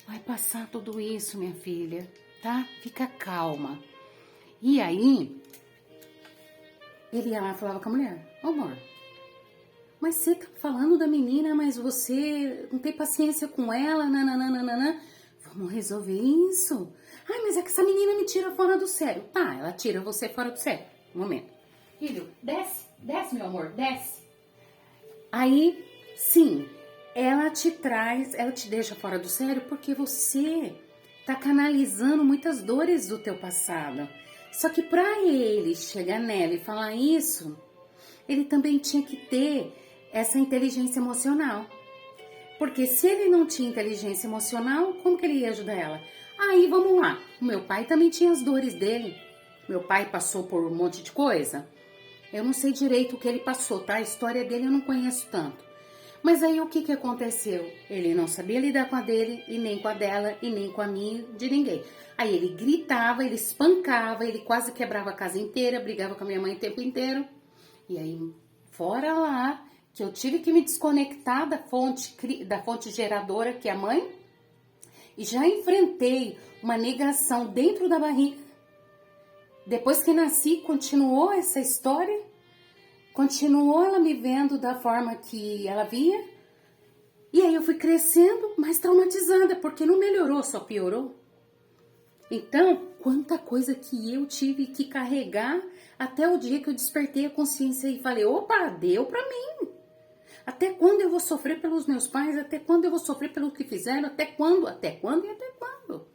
Vai passar tudo isso, minha filha, tá? Fica calma. E aí, ele ia lá e falava com a mulher, amor, mas você tá falando da menina, mas você não tem paciência com ela, nananana. Vamos resolver isso. Ai, mas é que essa menina me tira fora do sério. Tá, ela tira você fora do sério. Um momento. Filho, desce, meu amor, desce. Aí, sim, ela te deixa fora do sério porque você tá canalizando muitas dores do teu passado. Só que para ele chegar nela e falar isso, ele também tinha que ter essa inteligência emocional. Porque se ele não tinha inteligência emocional, como que ele ia ajudar ela? Aí, vamos lá. O meu pai também tinha as dores dele. Meu pai passou por um monte de coisa. Eu não sei direito o que ele passou, tá? A história dele eu não conheço tanto. Mas aí o que aconteceu? Ele não sabia lidar com a dele, e nem com a dela, e nem com a minha, de ninguém. Aí ele gritava, ele espancava, ele quase quebrava a casa inteira, brigava com a minha mãe o tempo inteiro. E aí, fora lá, que eu tive que me desconectar da fonte geradora, que é a mãe, e já enfrentei uma negação dentro da barriga. Depois que nasci, continuou essa história, continuou ela me vendo da forma que ela via, e aí eu fui crescendo mais traumatizada, porque não melhorou, só piorou. Então, quanta coisa que eu tive que carregar até o dia que eu despertei a consciência e falei, opa, deu pra mim. Até quando eu vou sofrer pelos meus pais? Até quando eu vou sofrer pelo que fizeram? Até quando? Até quando e até quando?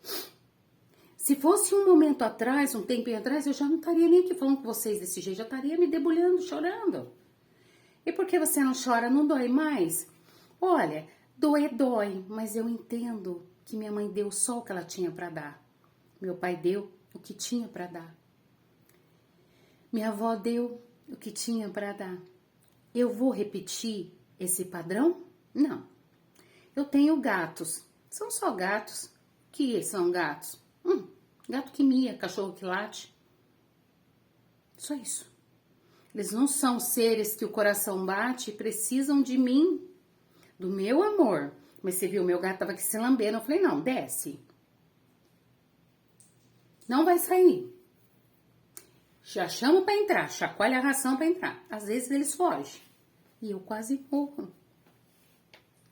Se fosse um momento atrás, um tempinho atrás, eu já não estaria nem aqui falando com vocês desse jeito, já estaria me debulhando, chorando. E por que você não chora? Não dói mais? Olha, dói, mas eu entendo que minha mãe deu só o que ela tinha para dar. Meu pai deu o que tinha para dar. Minha avó deu o que tinha para dar. Eu vou repetir esse padrão? Não. Eu tenho gatos. São só gatos. O que são gatos? Gato que mia, cachorro que late. Só isso. Eles não são seres que o coração bate e precisam de mim, do meu amor. Mas você viu, meu gato tava aqui se lambendo. Eu falei, não, desce. Não vai sair. Já chamo pra entrar, chacoalha a ração pra entrar. Às vezes eles fogem. E eu quase morro.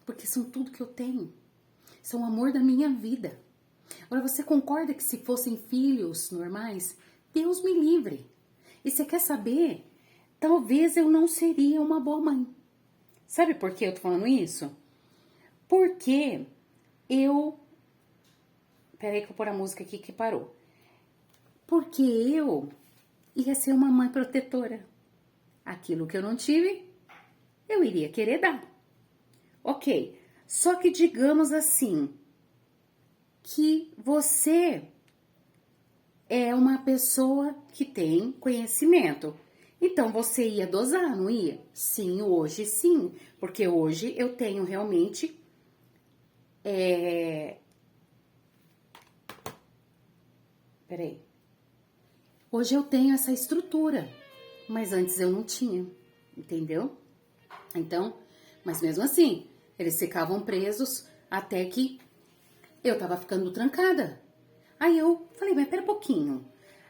Porque são tudo que eu tenho. São o amor da minha vida. Agora, você concorda que se fossem filhos normais, Deus me livre. E você quer saber? Talvez eu não seria uma boa mãe. Sabe por que eu tô falando isso? Porque eu... Peraí que eu vou pôr a música aqui que parou. Porque eu ia ser uma mãe protetora. Aquilo que eu não tive, eu iria querer dar. Ok, só que digamos assim, que você é uma pessoa que tem conhecimento. Então, você ia dosar, não ia? Sim, porque hoje eu tenho realmente... Peraí. Hoje eu tenho essa estrutura, mas antes eu não tinha, entendeu? Então, mas mesmo assim, eles ficavam presos até que eu tava ficando trancada. Aí eu falei, mas pera um pouquinho,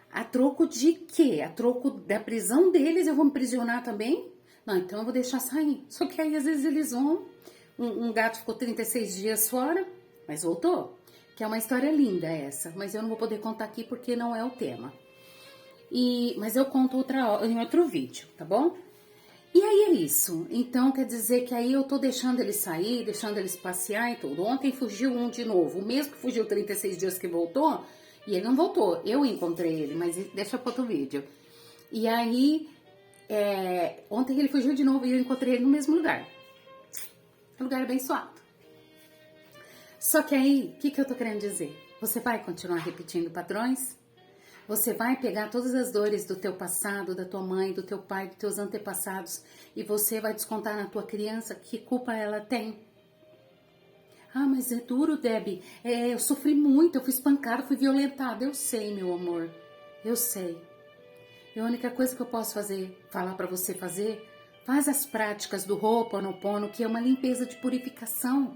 a troco de quê? A troco da prisão deles, eu vou me prisionar também? Não, então eu vou deixar sair. Só que aí às vezes eles vão, um gato ficou 36 dias fora, mas voltou. Que é uma história linda essa, mas eu não vou poder contar aqui porque não é o tema. Mas eu conto em outro vídeo, tá bom? E aí é isso. Então quer dizer que aí eu tô deixando eles sair, deixando eles passear e tudo. Ontem fugiu um de novo, o mesmo que fugiu 36 dias que voltou, e ele não voltou. Eu encontrei ele, mas deixa para outro vídeo. E aí, ontem ele fugiu de novo e eu encontrei ele no mesmo lugar. Lugar abençoado. Só que aí, o que eu tô querendo dizer? Você vai continuar repetindo padrões? Você vai pegar todas as dores do teu passado, da tua mãe, do teu pai, dos teus antepassados e você vai descontar na tua criança que culpa ela tem. Ah, mas é duro, Debbie. Eu sofri muito, eu fui espancada, fui violentada. Eu sei, meu amor. Eu sei. E a única coisa que eu posso falar pra você fazer, faz as práticas do Ho'oponopono, que é uma limpeza de purificação.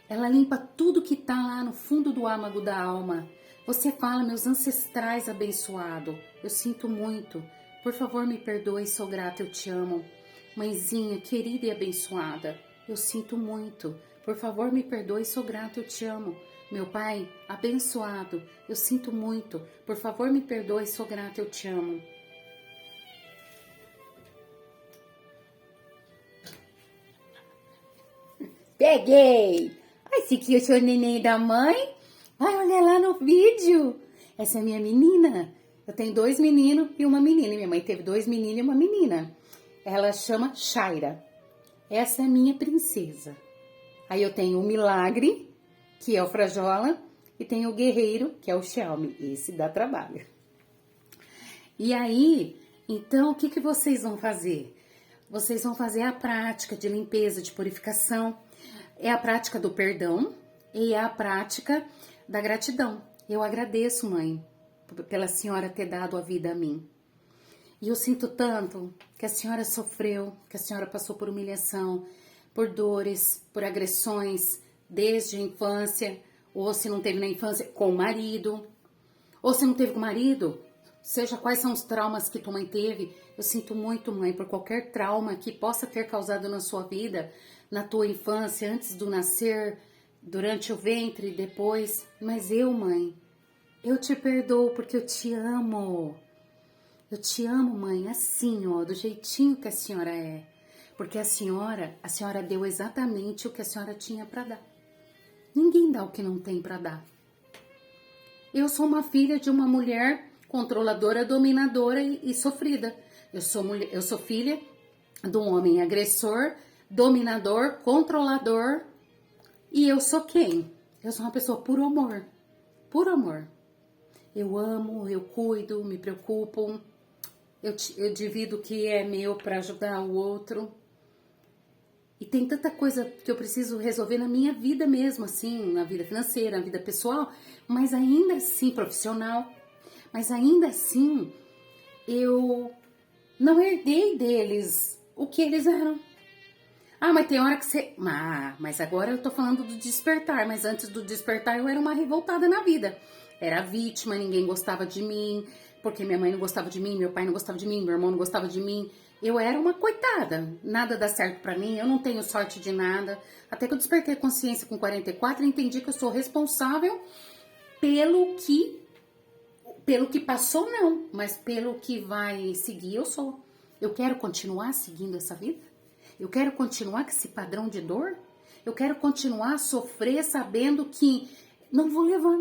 Ela limpa tudo que tá lá no fundo do âmago da alma. Você fala, meus ancestrais abençoados, eu sinto muito. Por favor, me perdoe, sou grata, eu te amo. Mãezinha, querida e abençoada, eu sinto muito. Por favor, me perdoe, sou grata, eu te amo. Meu pai, abençoado, eu sinto muito. Por favor, me perdoe, sou grata, eu te amo. Peguei! Ai, esse aqui é o neném da mãe. Vai olhar lá no vídeo. Essa é minha menina. Eu tenho 2 meninos e uma menina. Minha mãe teve 2 meninos e uma menina. Ela chama Shaira. Essa é minha princesa. Aí eu tenho o Milagre, que é o Frajola, e tenho o Guerreiro, que é o Xiaomi. Esse dá trabalho. E aí, então, o que vocês vão fazer? Vocês vão fazer a prática de limpeza, de purificação. É a prática do perdão e é a prática da gratidão. Eu agradeço, mãe, pela senhora ter dado a vida a mim. E eu sinto tanto que a senhora sofreu, que a senhora passou por humilhação, por dores, por agressões, desde a infância, ou se não teve na infância, com o marido, ou se não teve com o marido, seja quais são os traumas que tua mãe teve. Eu sinto muito, mãe, por qualquer trauma que possa ter causado na sua vida, na tua infância, antes do nascer, durante o ventre, depois. Mas eu, mãe, eu te perdoo porque eu te amo. Eu te amo, mãe, assim, ó, do jeitinho que a senhora é. Porque a senhora deu exatamente o que a senhora tinha para dar. Ninguém dá o que não tem para dar. Eu sou uma filha de uma mulher controladora, dominadora e sofrida. Eu sou filha de um homem agressor, dominador, controlador. E eu sou quem? Eu sou uma pessoa por amor. Por amor. Eu amo, eu cuido, me preocupo. Eu divido o que é meu para ajudar o outro. E tem tanta coisa que eu preciso resolver na minha vida mesmo, assim, na vida financeira, na vida pessoal, mas ainda assim, profissional. Mas ainda assim, eu não herdei deles o que eles eram. Ah, mas tem hora que você... mas agora eu tô falando do despertar, mas antes do despertar eu era uma revoltada na vida. Era vítima, ninguém gostava de mim, porque minha mãe não gostava de mim, meu pai não gostava de mim, meu irmão não gostava de mim. Eu era uma coitada, nada dá certo pra mim, eu não tenho sorte de nada. Até que eu despertei a consciência com 44 e entendi que eu sou responsável pelo que passou, não, mas pelo que vai seguir, eu sou. Eu quero continuar seguindo essa vida? Eu quero continuar com esse padrão de dor? Eu quero continuar a sofrer sabendo que não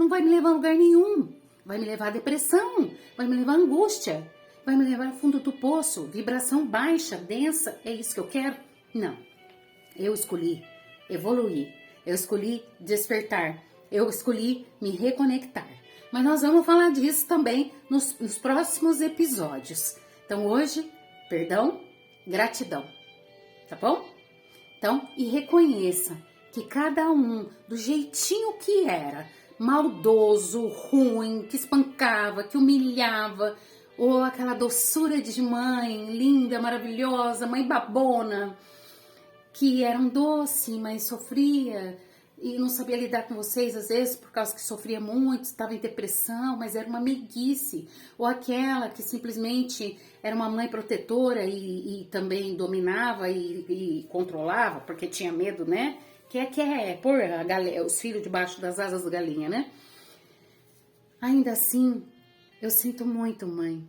vai me levar a lugar nenhum. Vai me levar a depressão, vai me levar a angústia, vai me levar ao fundo do poço, vibração baixa, densa. É isso que eu quero? Não. Eu escolhi evoluir, eu escolhi despertar, eu escolhi me reconectar. Mas nós vamos falar disso também nos próximos episódios. Então hoje, perdão, gratidão, tá bom? Então, e reconheça que cada um, do jeitinho que era, maldoso, ruim, que espancava, que humilhava, ou aquela doçura de mãe, linda, maravilhosa, mãe babona, que era um doce, mas sofria e não sabia lidar com vocês, às vezes, por causa que sofria muito, estava em depressão, mas era uma meiguice. Ou aquela que simplesmente era uma mãe protetora e também dominava e controlava, porque tinha medo, né? Que é pôr os filhos debaixo das asas da galinha, né? Ainda assim, eu sinto muito, mãe,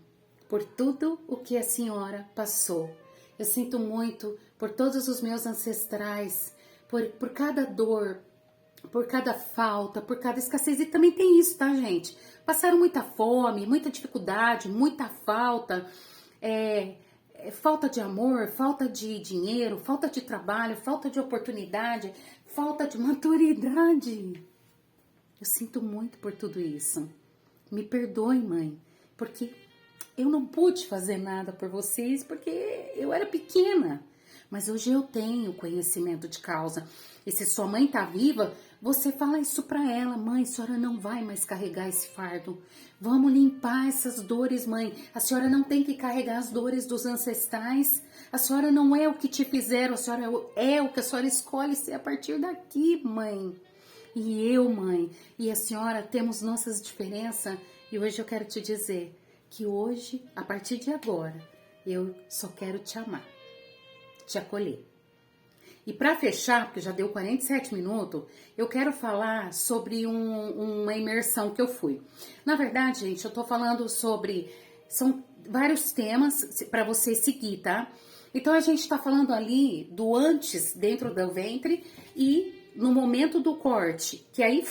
por tudo o que a senhora passou. Eu sinto muito por todos os meus ancestrais, por cada dor, por cada falta, por cada escassez. E também tem isso, tá, gente? Passaram muita fome, muita dificuldade, muita falta, falta de amor, falta de dinheiro, falta de trabalho, falta de oportunidade, falta de maturidade. Eu sinto muito por tudo isso. Me perdoe, mãe, porque eu não pude fazer nada por vocês porque eu era pequena. Mas hoje eu tenho conhecimento de causa. E se sua mãe tá viva, você fala isso pra ela. Mãe, a senhora não vai mais carregar esse fardo. Vamos limpar essas dores, mãe. A senhora não tem que carregar as dores dos ancestrais. A senhora não é o que te fizeram. A senhora é o que a senhora escolhe ser a partir daqui, mãe. E eu, mãe, e a senhora temos nossas diferenças. E hoje eu quero te dizer que hoje, a partir de agora, eu só quero te amar, te acolher. E para fechar, porque já deu 47 minutos, eu quero falar sobre uma imersão que eu fui. Na verdade, gente, eu tô falando sobre... São vários temas para você seguir, tá? Então, a gente tá falando ali do antes, dentro do ventre, e no momento do corte, que aí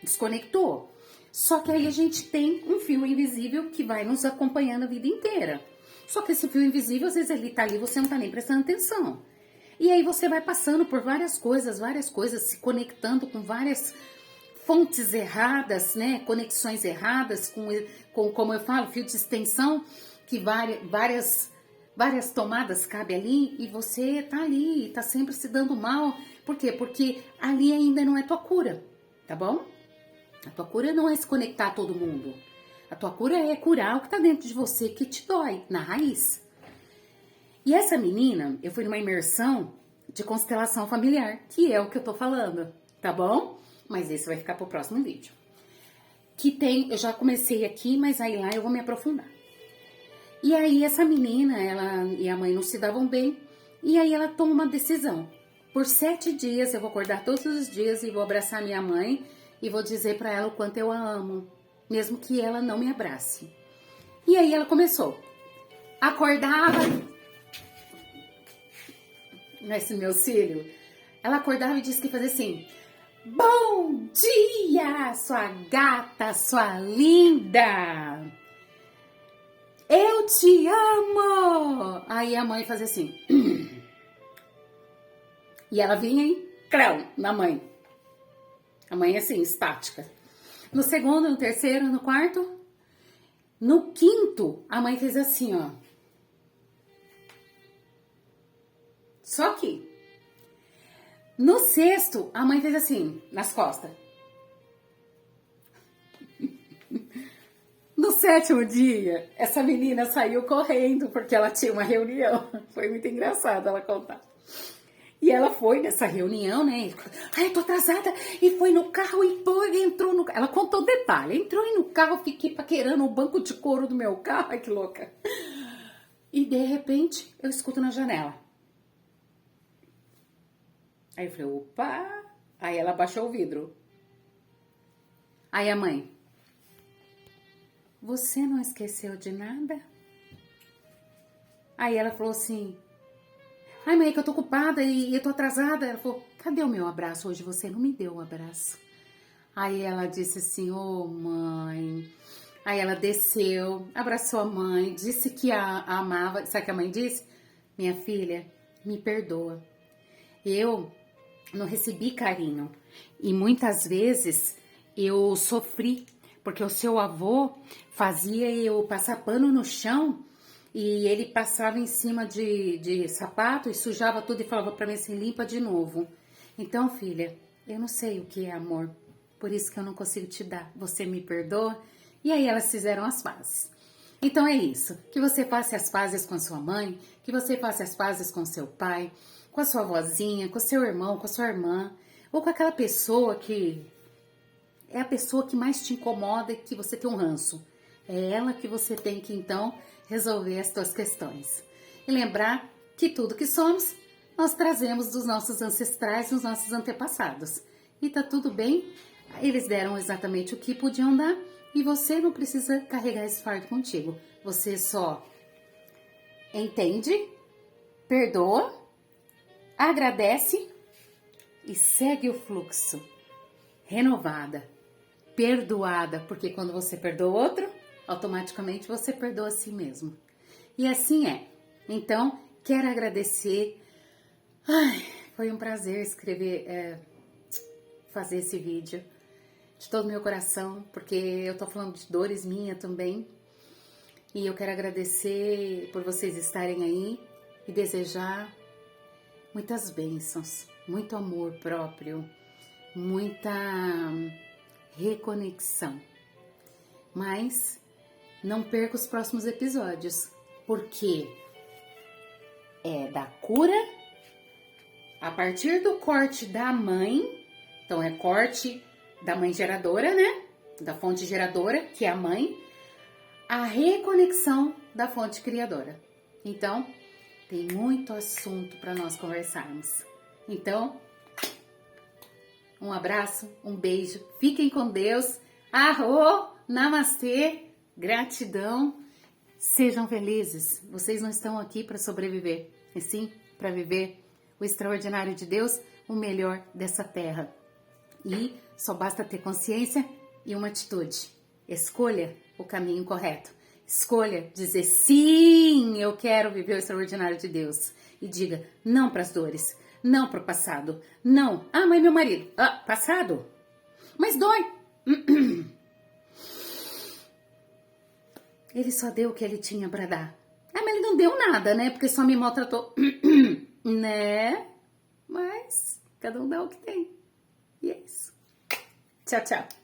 desconectou. Só que aí a gente tem um fio invisível que vai nos acompanhando a vida inteira. Só que esse fio invisível, às vezes ele tá ali, você não tá nem prestando atenção. E aí você vai passando por várias coisas, se conectando com várias fontes erradas, né? Conexões erradas, com como eu falo, fio de extensão, que várias tomadas cabe ali, e você tá ali, tá sempre se dando mal. Por quê? Porque ali ainda não é tua cura, tá bom? A tua cura não é se conectar a todo mundo. A tua cura é curar o que tá dentro de você, que te dói, na raiz. E essa menina, eu fui numa imersão de constelação familiar, que é o que eu tô falando, tá bom? Mas esse vai ficar pro próximo vídeo. Que tem, eu já comecei aqui, mas aí lá eu vou me aprofundar. E aí essa menina, ela e a mãe não se davam bem, e aí ela toma uma decisão. Por 7 dias, eu vou acordar todos os dias e vou abraçar minha mãe e vou dizer pra ela o quanto eu a amo, mesmo que ela não me abrace. E aí ela começou. Acordava... Nesse meu cílio, ela acordava e disse que fazia assim: bom dia, sua gata, sua linda, eu te amo. Aí a mãe fazia assim e ela vinha em crão na mãe. A mãe assim, estática. No segundo, no terceiro, no quarto, no quinto, a mãe fez assim, ó. Só que no sexto, a mãe fez assim, nas costas. No 7º dia, essa menina saiu correndo porque ela tinha uma reunião. Foi muito engraçado ela contar. E ela foi nessa reunião, né? Ai, eu tô atrasada. E foi no carro e entrou no carro. Ela contou o detalhe. Entrou no carro, fiquei paquerando o banco de couro do meu carro. Ai, que louca. E de repente, eu escuto na janela. Aí eu falei, opa. Aí ela baixou o vidro. Aí a mãe, você não esqueceu de nada? Aí ela falou assim, ai, mãe, é que eu tô ocupada e eu tô atrasada. Ela falou, cadê o meu abraço? Hoje você não me deu um abraço. Aí ela disse assim, ô mãe. Aí ela desceu, abraçou a mãe, disse que a amava. Sabe o que a mãe disse? Minha filha, me perdoa. Eu não recebi carinho. E muitas vezes eu sofri, porque o seu avô fazia eu passar pano no chão e ele passava em cima de sapato e sujava tudo e falava pra mim assim, limpa de novo. Então, filha, eu não sei o que é amor, por isso que eu não consigo te dar. Você me perdoa? E aí elas fizeram as pazes. Então é isso, que você faça as pazes com a sua mãe, que você faça as pazes com seu pai, com a sua vozinha, com o seu irmão, com a sua irmã, ou com aquela pessoa que é a pessoa que mais te incomoda e que você tem um ranço. É ela que você tem que, então, resolver as suas questões. E lembrar que tudo que somos, nós trazemos dos nossos ancestrais, dos nossos antepassados. E tá tudo bem, eles deram exatamente o que podiam dar e você não precisa carregar esse fardo contigo. Você só entende, perdoa, agradece e segue o fluxo. Renovada, perdoada, porque quando você perdoa o outro, automaticamente você perdoa a si mesmo. E assim é. Então, quero agradecer. Ai, foi um prazer fazer esse vídeo de todo o meu coração, porque eu tô falando de dores minhas também. E eu quero agradecer por vocês estarem aí e desejar muitas bênçãos, muito amor próprio, muita reconexão. Mas não perca os próximos episódios, porque é da cura a partir do corte da mãe. Então é corte da mãe geradora, né? Da fonte geradora, que é a mãe, a reconexão da fonte criadora. Então, tem muito assunto para nós conversarmos. Então, um abraço, um beijo, fiquem com Deus. Arro, namastê, gratidão. Sejam felizes. Vocês não estão aqui para sobreviver, e sim para viver o extraordinário de Deus, o melhor dessa terra. E só basta ter consciência e uma atitude. Escolha o caminho correto. Escolha dizer sim, eu quero viver o extraordinário de Deus. E diga não para as dores, não para o passado, não. Ah, mãe, meu marido. Ah, passado? Mas dói. Ele só deu o que ele tinha para dar. Ah, mas ele não deu nada, né? Porque só me maltratou. Né? Mas cada um dá o que tem. E é isso. Tchau, tchau.